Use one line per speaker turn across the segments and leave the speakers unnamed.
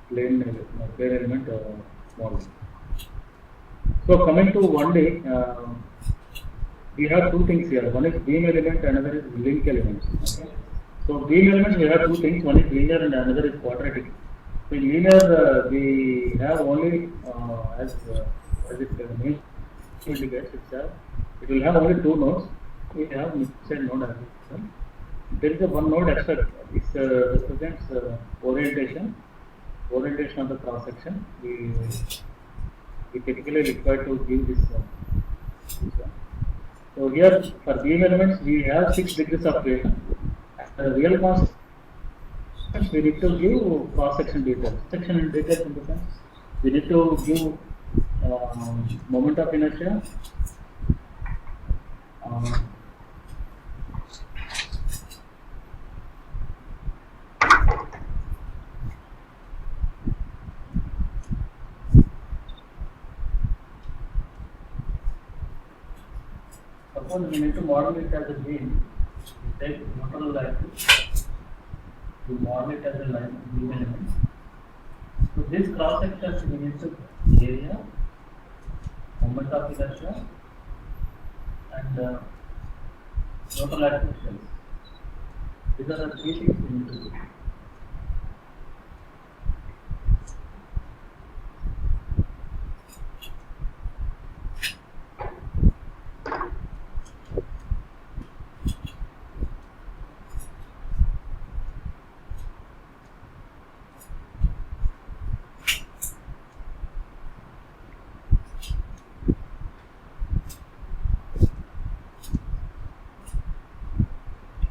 plane element model. So coming to 1D, we have two things here. One is beam element, another is link element. Okay? So beam elements, we have two things. One is linear and another is quadratic. So in linear, we have only as it name indicates, it will have only two nodes. We have mixed node as well. There is a one node extra. It represents orientation of the cross section. We typically require to give this one. So here for beam elements we have 6 degrees of freedom. Real constants we need to give cross section details. Section and details in the sense we need to give moment of inertia. Suppose we need to model it as a beam. We take neutral axis to model it as a line beam element. So this cross section we need to area, moment of inertia, and neutral axis shells. These are the three things we need to do.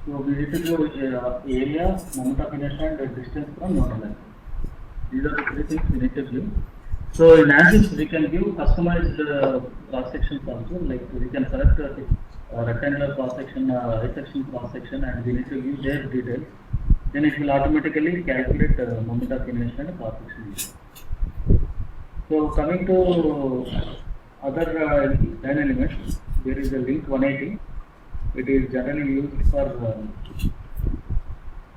So we need to do area, moment of inertia, and distance from neutral axis. These are the three things we need to give. So in ANSYS we can give customized cross sections also. Like we can select a rectangular cross section, I section cross section, and we need to give their details. Then it will automatically calculate moment of inertia and cross section. So coming to other line elements, there is a link 180. It is generally used for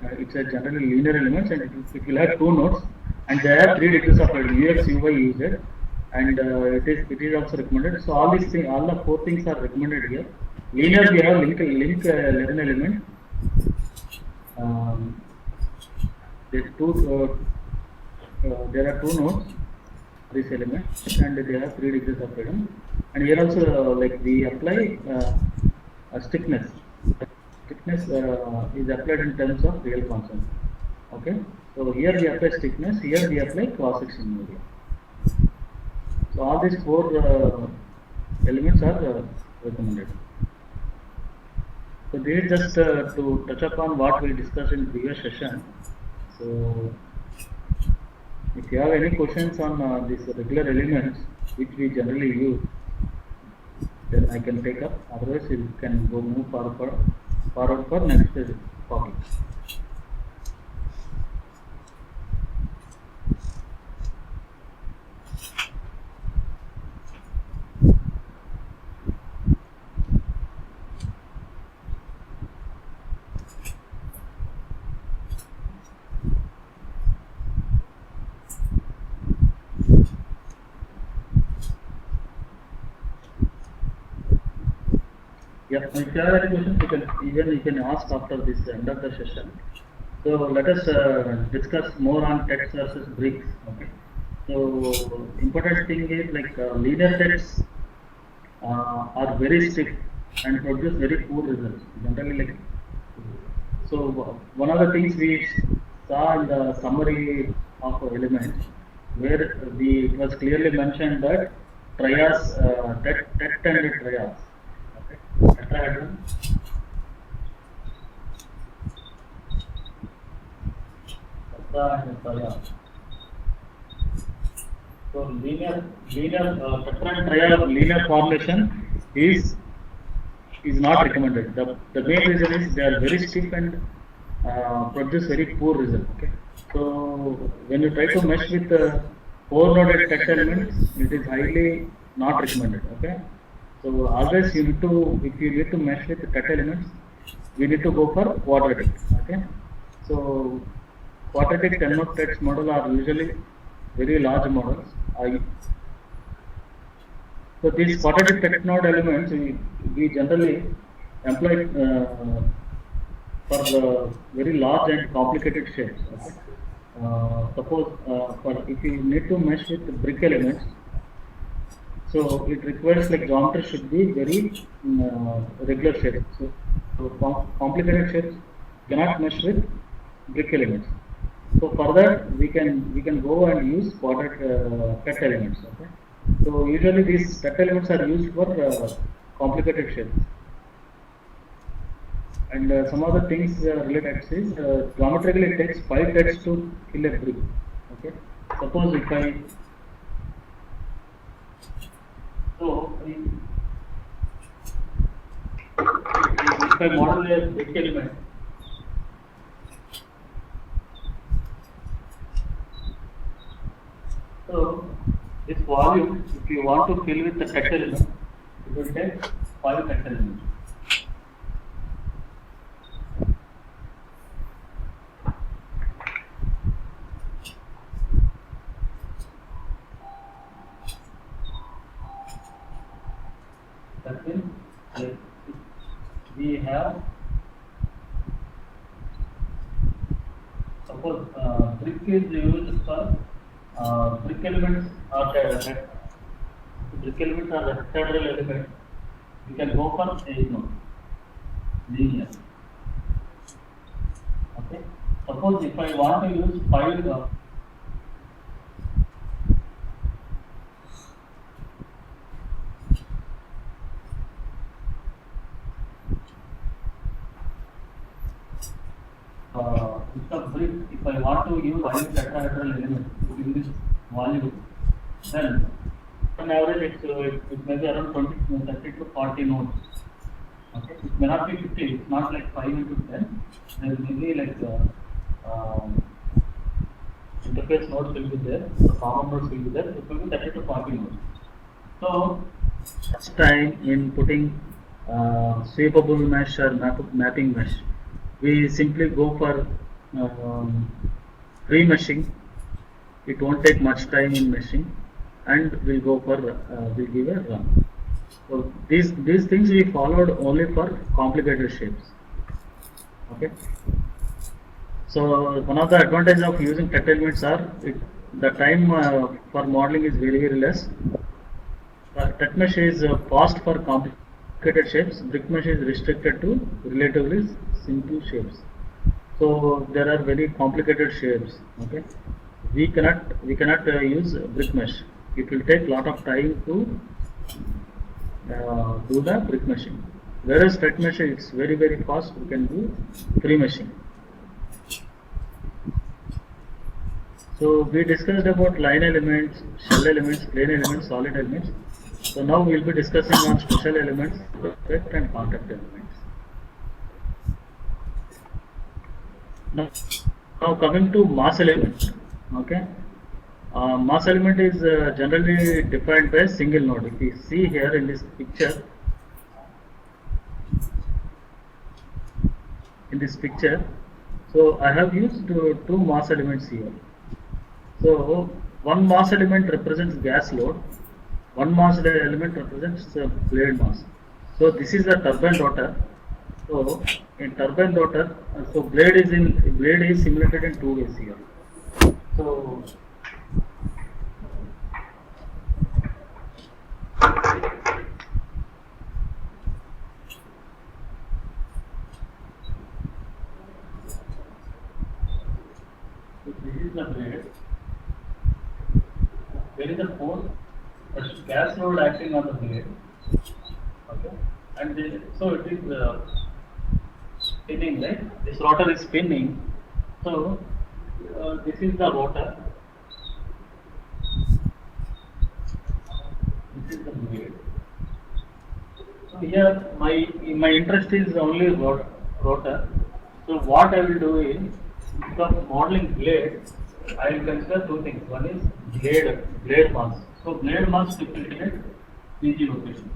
it's a generally linear elements, and it will have two nodes, and they have 3 degrees of freedom, UX, UY used, and it is also recommended. So all these things, all the 4 things are recommended here. Linear we have link 11 element. There are 2 nodes, this element, and they have 3 degrees of freedom. And here also like we apply stiffness. Stiffness is applied in terms of real constant. Okay. So here we apply stiffness. Here we apply cross section area. So all these 4 elements are recommended. So this is just to touch upon what we discussed in previous session. So if you have any questions on these regular elements which we generally use, then I can take up. Otherwise, you can go move forward for next topic. Yeah, if you have any questions, you can ask after this end of the session. So let us discuss more on text versus bricks. Okay. So important thing is like linear texts are very strict and produce very poor results. Generally, like so, one of the things we saw in the summary of elements, where it was clearly mentioned that trias, text and trias. Tetrahedron. So linear tetra and triad linear formulation is not recommended. The main reason is they are very stiff and produce very poor result. Okay. So when you try to mesh with 4-noded text elements, it is highly not recommended. Okay. So always you need to, if you need to mesh with text elements, we need to go for quadratic. Okay. So quadratic 10 node text model are usually very large models. So these quadratic text node elements we generally employ for very large and complicated shapes. Okay? Suppose if you need to mesh with brick elements, so it requires like geometry should be very regular shape. So complicated shapes cannot mesh with brick elements. So for that we can go and use cut elements. Okay. So usually these cut elements are used for complicated shapes. And some other things related is geometrically it takes 5 cuts to kill a brick. Okay. Suppose if I model a brick element, so this volume, if you want to fill with the cut element, it will take 5 cut elements. That means we have, suppose brick is used for brick elements or brick elements are rectangular elements. We can go for edge node, linear. Okay. Suppose if I want to use 5 brick, if I want to use 5 tetrahedral elements in this volume, then on average it may be around 30 to 40 nodes. Okay, it may not be 50. It's not like 5 into 10. There may be like interface nodes will be there, the common nodes will be there. It will be 30 to 40 nodes. So first time in putting sweepable mesh or mapping mesh, we simply go for pre-meshing. It won't take much time in meshing, and we'll go for we'll give a run. So these things we followed only for complicated shapes. Okay. So one of the advantages of using cut elements are the time for modeling is very less. Cut mesh is fast for complicated shapes. Brick mesh is restricted to relatively simple shapes. So there are very complicated shapes. Okay, we cannot use brick mesh. It will take lot of time to do the brick meshing. Whereas cut mesh is very fast. We can do pre-meshing. So we discussed about line elements, shell elements, plane elements, solid elements. So now we will be discussing on special elements, effect and contact elements. Now coming to mass element. Okay, mass element is generally defined by a single node. If you see here in this picture, so I have used two mass elements here. So one mass element represents gas load, one mass element represents blade mass. So this is the turbine rotor. So in turbine rotor, so blade is simulated in 2 ways here. So this is the blade. There is a force, gas load acting on the blade. Okay, and so it is spinning, right? This rotor is spinning. So this is the rotor. This is the blade. So here my interest is only rotor. So what I will do is, instead of modeling blade, I will consider two things. One is blade mass. So blade mass depicted at PG location.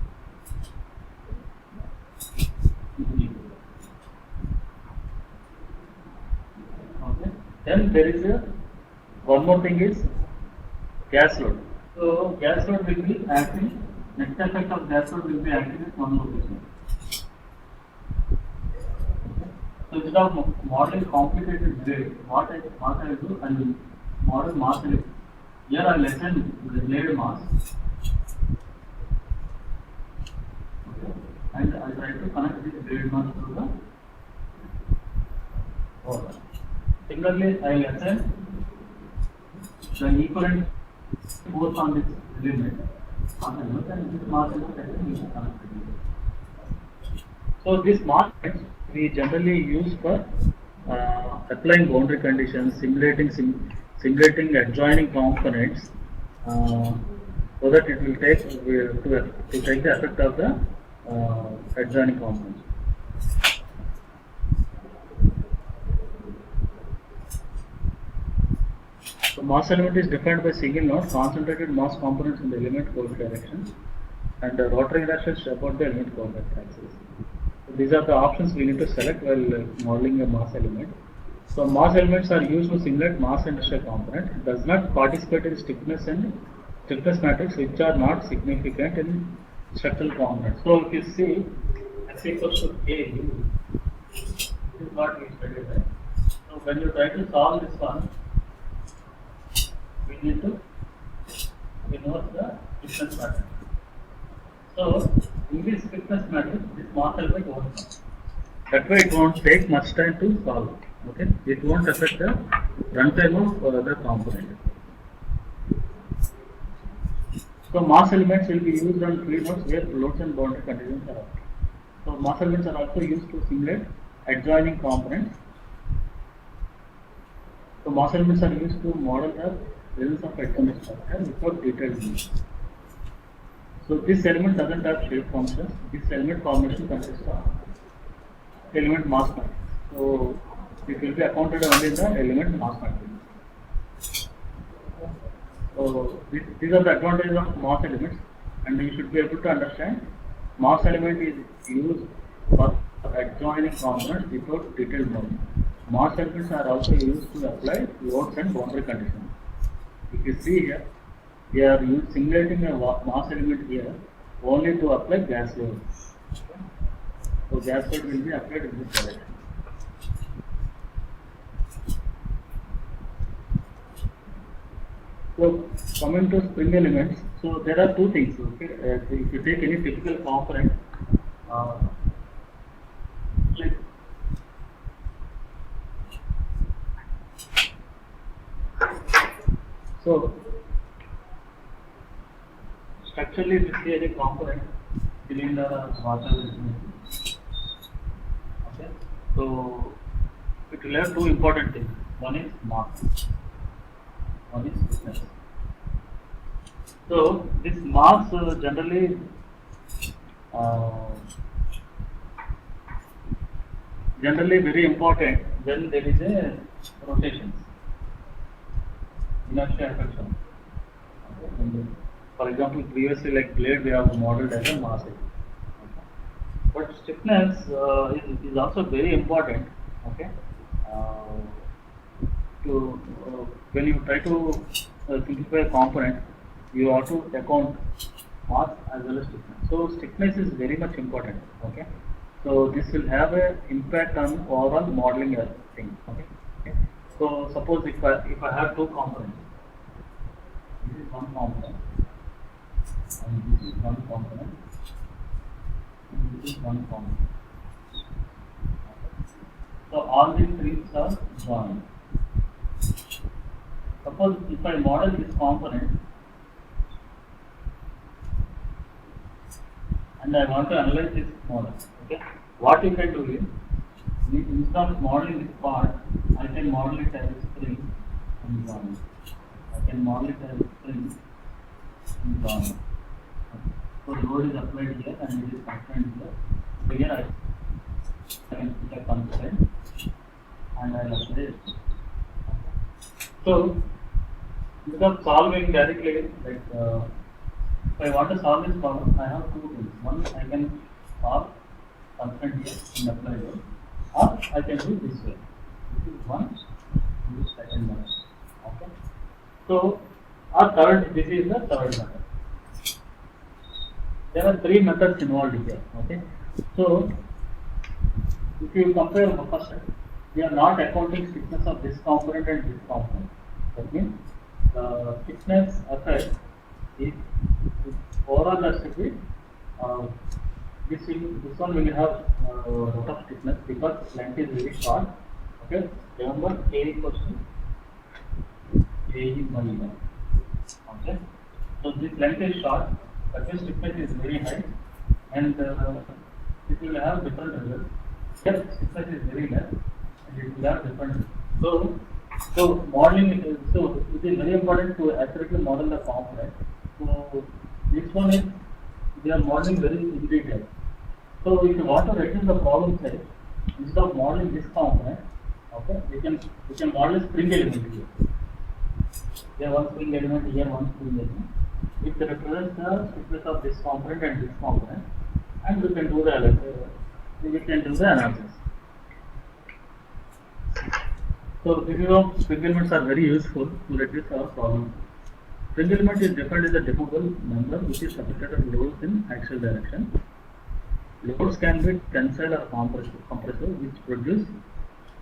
Okay. Then there is a one more thing is gas load. So gas load will be acting. Next effect of gas load will be acting at one location. So instead of modeling complicated grade, what I do, I will model mass element. Here I lessen the blade mass. Okay. And I try to connect this blade mass to the order. Similarly, I lessen the equivalent force on this element. And this mass element is connected. So this mass we generally use for applying boundary conditions, simulating adjoining components, so that it will take to take the effect of the adjoining components. So mass element is defined by single node, concentrated mass components in the element coordinate direction, and rotary inertia about the element coordinate axis. So these are the options we need to select while modeling a mass element. So mass elements are used to simulate mass inertial component. It does not participate in stiffness matrix, which are not significant in structural components. So if you see x equals to a, this is what we studied, right? So when you try to solve this one, we need to ignore the stiffness matrix. So in this stiffness matrix, this mass element won't come. That way it won't take much time to solve. Okay, it won't affect the runtime of the component. So mass elements will be used on free nodes where loads and boundary conditions are applied. So mass elements are also used to simulate adjoining components. So mass elements are used to model the presence of atomic structure without detailed views. So this element doesn't have shape functions. This element formation consists of element mass matrix. So it will be accounted only in the element mass matrix. So these are the advantages of mass elements, and you should be able to understand mass element is used for adjoining components without detailed modeling. Mass elements are also used to apply loads and boundary conditions. If you see here, we are simulating a mass element here only to apply gas load. So gas load will be applied in this direction. So coming to spring elements, so there are two things. Okay, if you take any typical component, like so structurally, if you see any component, cylinder or water, okay, so it will have two important things. One is mass. One is thickness. So this mass generally very important when there is a rotation, inertia affection. Okay. For example, previously like blade we have modeled as a mass. Okay. But stiffness is also very important. Okay. When you try to simplify a component, you have to account mass as well as stiffness. So stiffness is very much important. Okay, so this will have an impact on overall modeling thing. Okay, so suppose if I have two components, this is one component, and this is one component, and this is one component. Okay. So all these things are joined. Suppose if I model this component and I want to analyze this model, okay, what you can do is, instead of modeling this part, I can model it as a spring and join it. I can model it as a spring and join it. Okay. So load is applied here and it is constrained here. So here I can put a constraint and I will apply it. So instead of solving directly, like if I want to solve this problem, I have two things. One, I can solve constraint here and apply it, or I can do this way. This is one, in the second method. Okay. So our third, this is the third method. There are three methods involved here. Okay. So if you compare first, we are not accounting stiffness of this component and this component. That means stiffness effect is overall has to be this one will have lot of stiffness because length is very short. Okay, remember A equals to A by E. Okay, so this length is short, but the stiffness is very high, and it will have different results. Here stiffness is very less, and it will have different. So modeling. So it is very important to accurately model the component. So this one is we are modeling very in detail. So if you want to reduce the problem size, instead of modeling this component, okay, we can model a spring element here. Here one spring element, here one spring element. It represents the stiffness of this component and this component, and we can do the analysis. So this is how spring elements are very useful to reduce our problem. Spring element is defined as a deformable member which is subjected to loads in axial direction. Loads can be tensile or compressive, which produce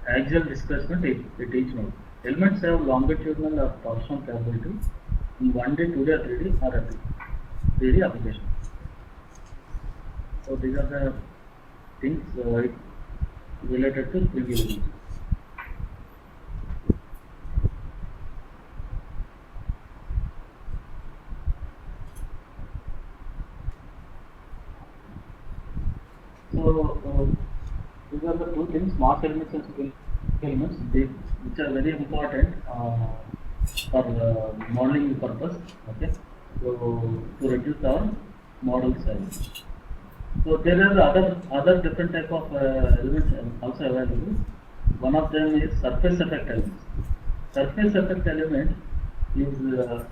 axial displacement at each node. Elements have longitudinal or torsional capability in 1D, 2D, or 3D or 3D application. So these are the things related to spring elements. So these are the two things: mass elements and spring elements, which are very important for modeling purpose. Okay, so to reduce our model size. So there are other different type of elements also available. One of them is surface effect elements. Surface effect element is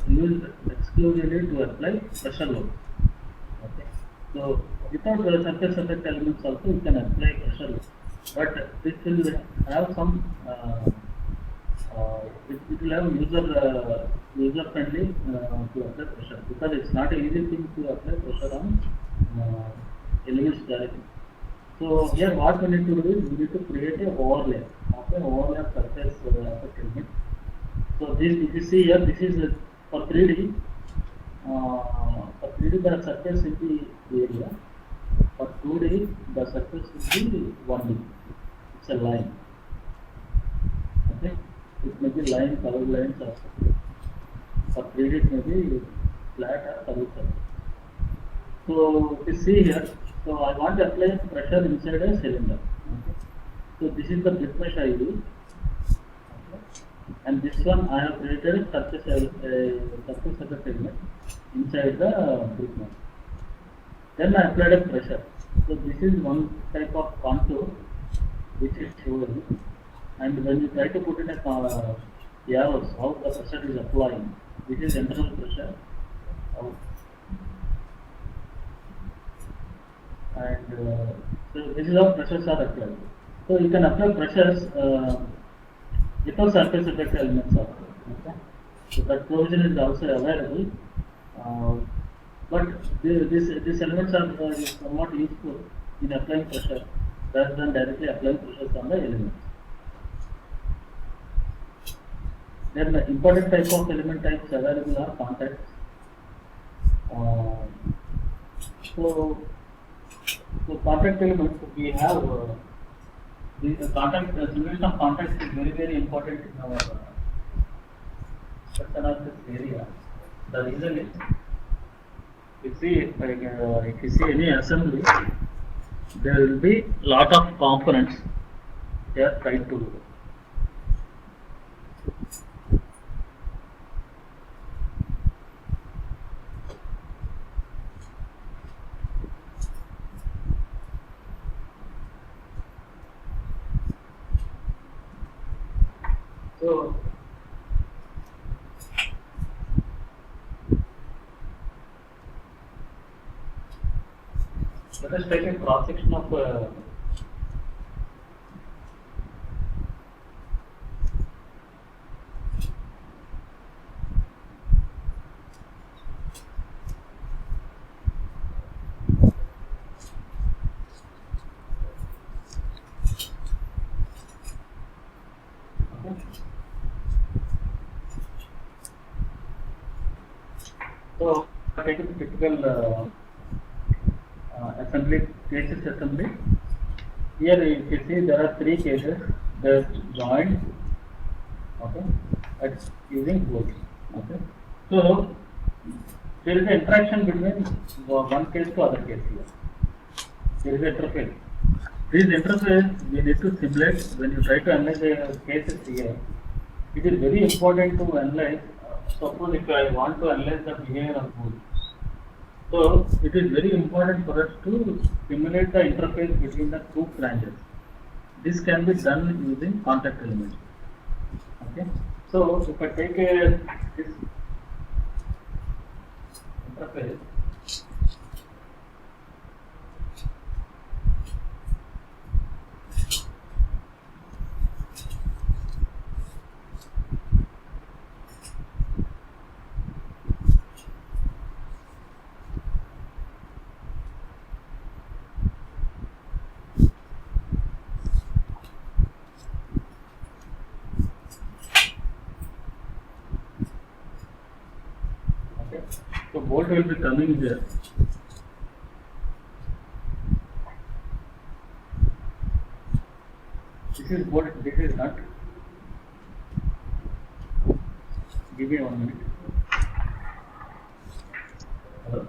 used exclusively to apply pressure load. Okay, so without the surface effect elements also you can apply pressure load, but this will have some it will have user friendly to apply pressure, because it's not an easy thing to apply pressure on elements directly. So here what we need to do is we need to create a overlay. Okay, overlap surface effect element. So this, if you see here, this is for 3D. For 3D the surface will be the area. For 2D the surface will be 1D. It's a line. Okay, it may be line, curved lines also. For 3D it may be flat or curved surface. So if you see here, so I want to apply pressure inside a cylinder. Okay. So this is the brick mesh I use. Okay. And this one I have created a surface effect element inside the brick mesh. Then I applied a pressure. So this is one type of contour which is showing. And when you try to put in a arrows, how the pressure is applying. This is internal pressure. And so this is how pressures are applied. So you can apply pressures without surface effect elements also. Okay? So that provision is also available. But these elements are somewhat useful in applying pressure rather than directly applying pressures on the elements. Then the important type of element types available are contacts. So contact elements, we have the contact simulation of contacts is very important in our stress analysis area. The reason is, if you see any assembly, there will be lot of components they are trying to do. So let us take a cross section of So take a typical assembly cases assembly. Here if you see there are three cases that joined, okay, it's using bolts. Okay. So there is an interaction between one case to other case here. There is an interface. This interface we need to simulate when you try to analyze the cases here. It is very important to analyze. Suppose if I want to analyze the behavior of both. So it is very important for us to simulate the interface between the two flanges. This can be done using contact elements. Okay. So if I take this interface, okay. So bolt will be coming here. This is bolt. This is nut. Give me 1 minute. Hello.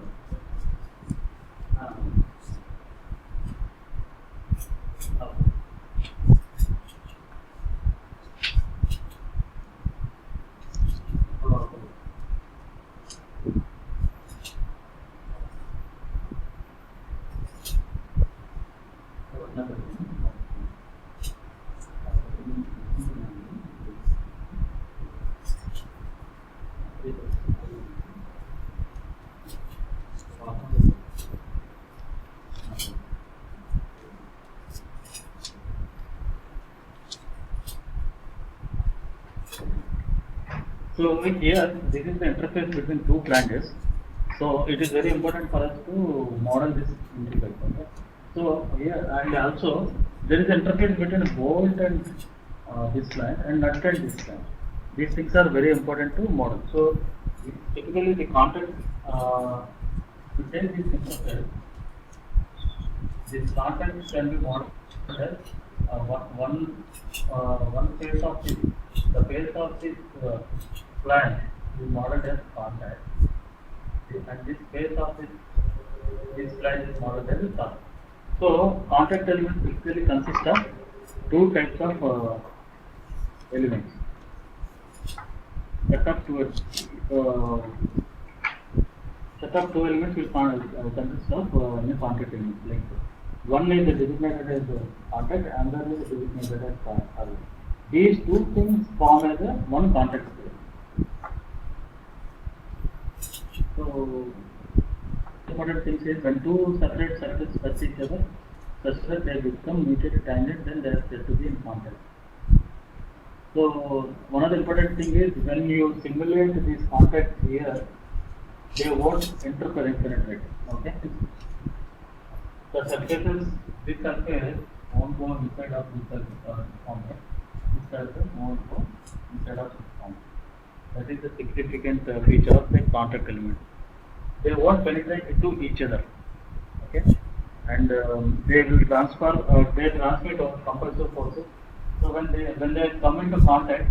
So here, this is the interface between two flanges. So it is very important for us to model this integral. Okay? So here and also there is interface between bolt and this flange and nut and this flange. These things are very important to model. So typically the contact to take this interface, this contact can be modeled as one phase of the phase of this flange is modeled as contact, and this phase of this flange is modeled as contact. So contact elements typically consist of two types of elements. Set of two elements will consist of any contact elements. Like one is designated as contact, and another is designated as contact. These two things form as one contact space. So important thing is when two separate circuits touch each other, such that they become mutually tangent, then they are said to be in contact. So one of the important thing is when you simulate these contacts here, they won't interfere infinite. Okay. The surfaces, this surface won't go inside of this contact. This surface won't go inside of this contact. That is the significant feature of the contact element. They won't penetrate into each other. Okay. And they will they transmit compressive forces. So when they come into contact,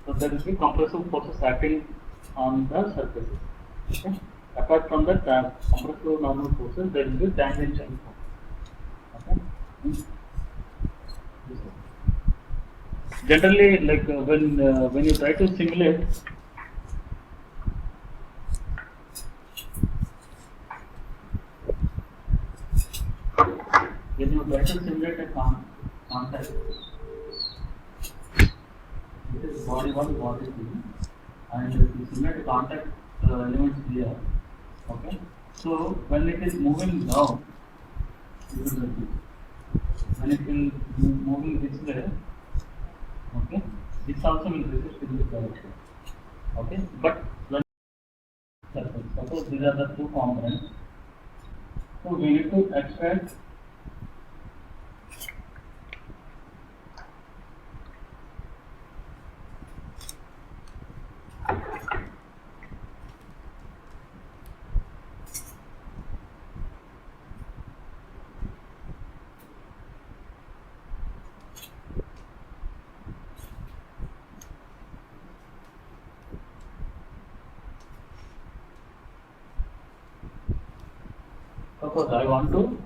so there will be compressive forces acting on the surfaces. Okay. Apart from the compressive normal forces, there will be tangential forces. Okay. Generally, like when you try to simulate, a contact, this is body 1, body 2, and you simulate contact elements here. Okay. So when it is moving down, it will resist. When it will be moving this way, okay, this also will resist in this direction. Okay. But when suppose these are the two components, so we need to extract Suppose I want to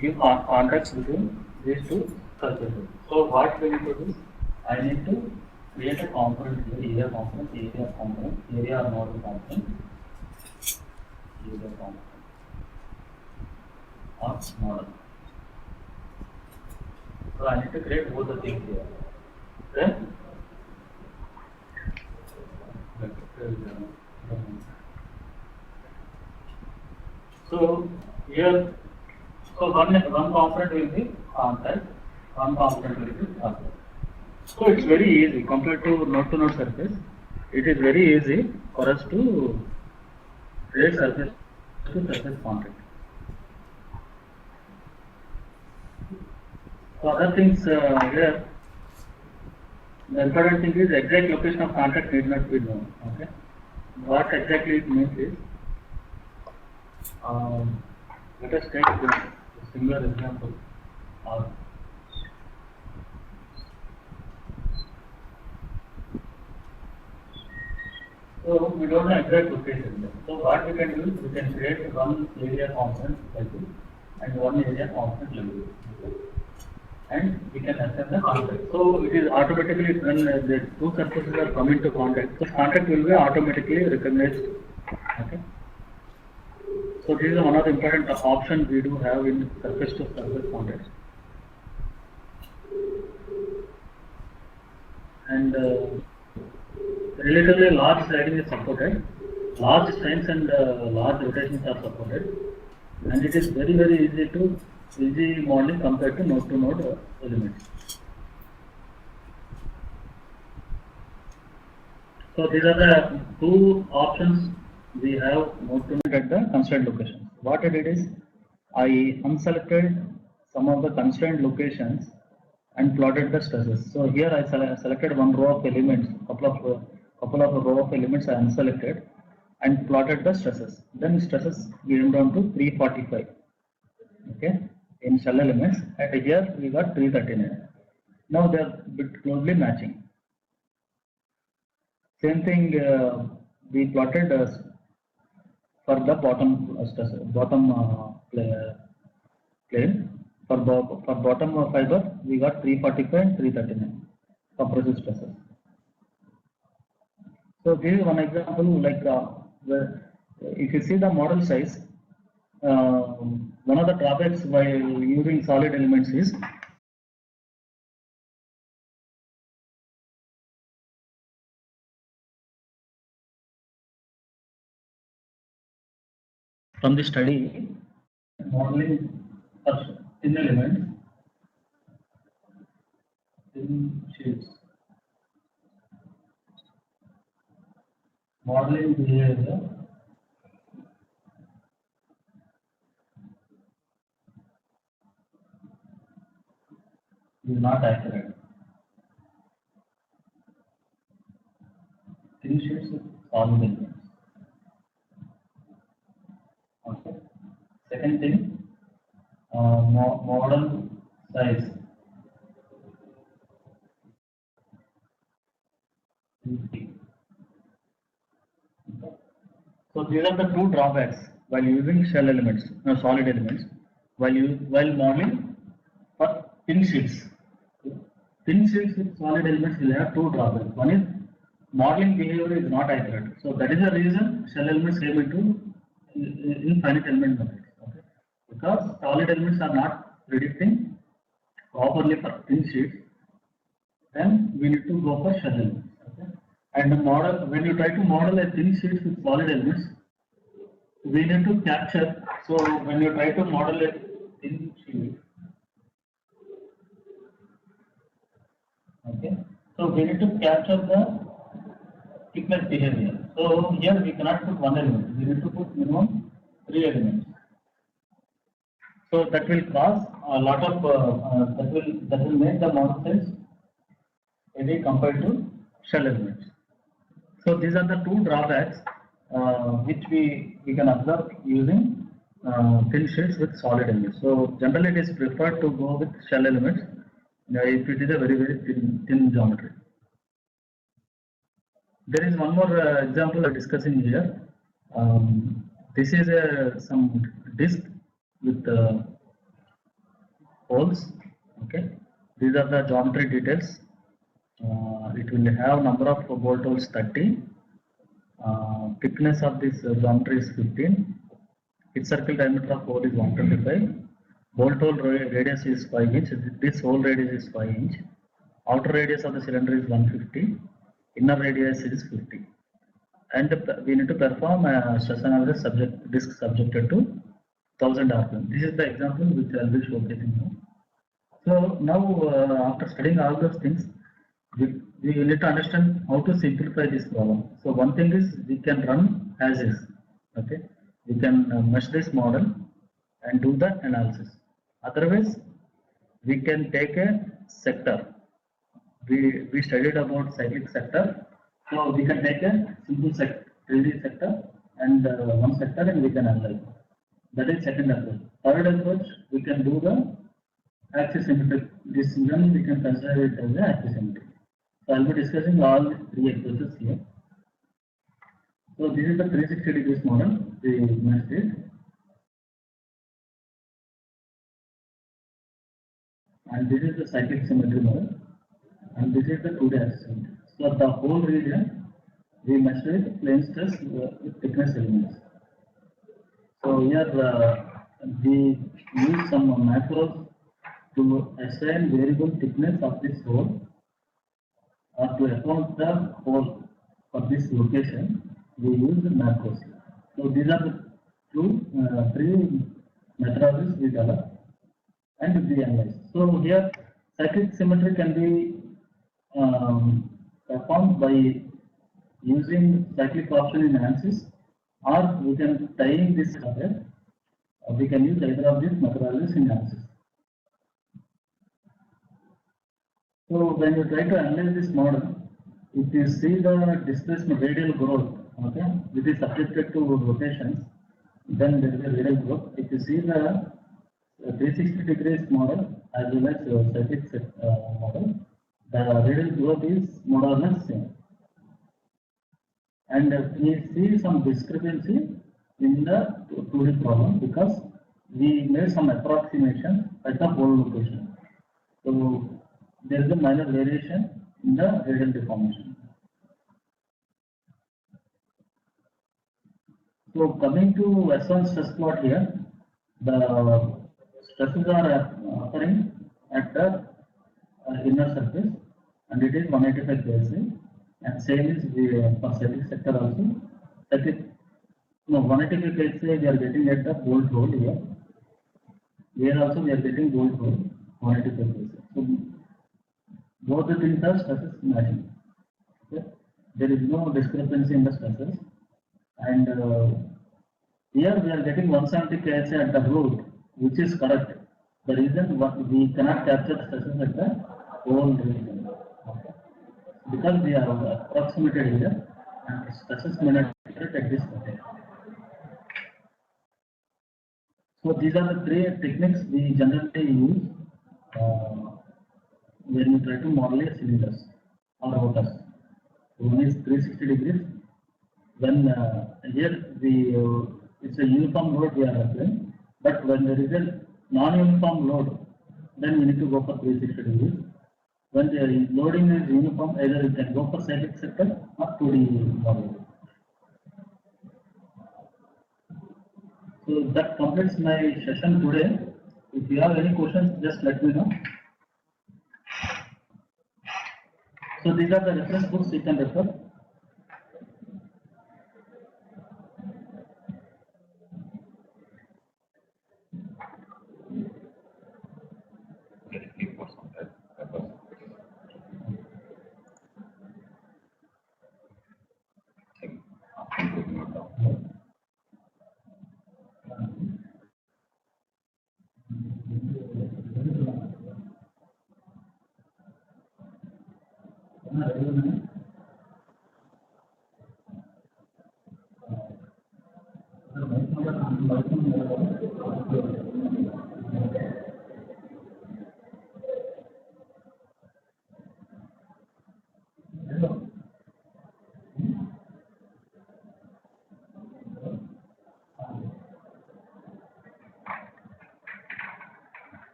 give contacts between these two surfaces. So what we need to do? I need to create a component here, area component, area or node component, area component or model. So I need to create both the things here. Then so here, so one component will be contact, one component will be contact. So it's very easy compared to node surface. It is very easy for us to create surface to surface contact. So other things here, the important thing is exact location of contact need not be known. Okay, what exactly it means is, let us take a similar example. So we don't know exact location. So what we can do is we can create one area component like this and one area component like this. Okay? And we can assign the contact. So it is automatically when the two surfaces are coming to contact, the contact will be automatically recognized. Okay. So this is one of the important options we do have in surface to surface context. And relatively large sliding is supported, large strains and large rotations are supported, and it is very easy modeling compared to node elements. So these are the two options we have node to node at the constraint location. What I did is I unselected some of the constraint locations and plotted the stresses. So here I selected one row of elements, couple of row of elements I unselected and plotted the stresses. Then stresses came down to 345. Okay, in shell elements, and here we got 339. Now they are bit closely matching. Same thing we plotted for the bottom plane. For bottom fiber, we got 345 and 339 compressive stresses. So this is one example, like if you see the model size, one of the drawbacks by using solid elements is from the study modeling of thin elements in sheets. Modeling behavior is not accurate. Thin sheets with solid elements. Okay. Second thing, model size. So these are the two drawbacks while using shell elements, solid elements, while modeling for thin sheets. Thin sheets with solid elements will have two drawbacks. One is modeling behavior is not accurate. So that is the reason shell elements came into in finite element methods. Okay? Because solid elements are not predicting properly for thin sheets, then we need to go for shell elements. Okay? And the model, when you try to model a thin sheets with solid elements, we need to capture. So when you try to model a thin sheet, okay, so we need to capture the thickness behavior. So here we cannot put one element. We need to put minimum 3 elements. So that will cause a lot of that will make the model size heavy compared to shell elements. So these are the two drawbacks which we can observe using thin sheets with solid elements. So generally it is preferred to go with shell elements if it is a very thin geometry. There is one more example I'm discussing here. This is some disk with holes. Okay, these are the geometry details. It will have number of bolt holes 30. Thickness of this geometry is 15. Its circle diameter of hole is 125. Bolt hole radius is 5 inch. This hole radius is 5 inch. Outer radius of the cylinder is 150. Inner radius is 50. And we need to perform a stress analysis disk subjected to 1000 RPM. This is the example which I will be showcasing now. So now after studying all those things, we need to understand how to simplify this problem. So one thing is we can run as is. Okay, we can mesh this model and do the analysis. Otherwise, we can take a sector. We studied about cyclic sector, so we can take a simple sector, 3D sector, and one sector, and we can analyze. That is second approach. Third approach, we can do the axisymmetric. This one we can consider it as the axisymmetric. So I will be discussing all these three approaches here. So this is the 360 degrees model. We meshed it. And this is the cyclic symmetry model. And this is the 2D axisymmetry. So the whole region we measure with plane stress with thickness elements. So here we use some macros to assign variable thickness of this hole, or to account the hole for this location. We use the macros. So these are the three methodologies we develop and we analyze. So here cyclic symmetry can be performed by using cyclic option in ANSYS, or we can tie this together. We can use either of these methodologies in ANSYS. So when you try to analyze this model, if you see the displacement radial growth, okay, which is subjected to rotations, then there is a radial growth. If you see the 360 degrees model as well as cyclic model, the radial growth is more or less same. And we see some discrepancy in the 2D problem because we made some approximation at the whole location. So there is a minor variation in the radial deformation. So coming to S1 stress plot here, the stresses are occurring at the inner surface, and it is 185 kSA, and same is for cyclic sector also. 185 kSA we are getting at the bolt hole here. Here also we are getting bolt hole 185 kSA. So both the things are stresses matching. Okay? There is no discrepancy in the stresses, and here we are getting 170 kSA at the root, which is correct. The reason we cannot capture stresses at the whole region, okay, because we are approximated here and stresses may not be at this point. So these are the three techniques we generally use when we try to model a cylinders or rotors. One is 360 degrees. When here it's a uniform load we are applying, but when there is a non-uniform load, then we need to go for 360 degrees. When the loading is uniform, either you can go for cyclic sector or 2D model. So that completes my session today. If you have any questions, just let me know. So these are the reference books you can refer.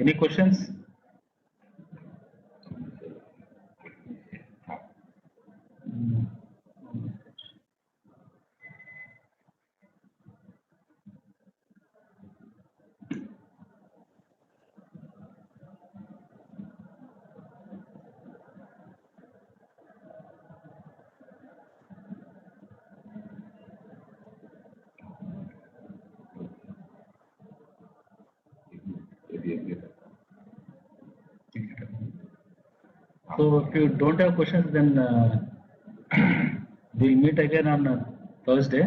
Any questions? So if you don't have questions, then we'll meet again on Thursday.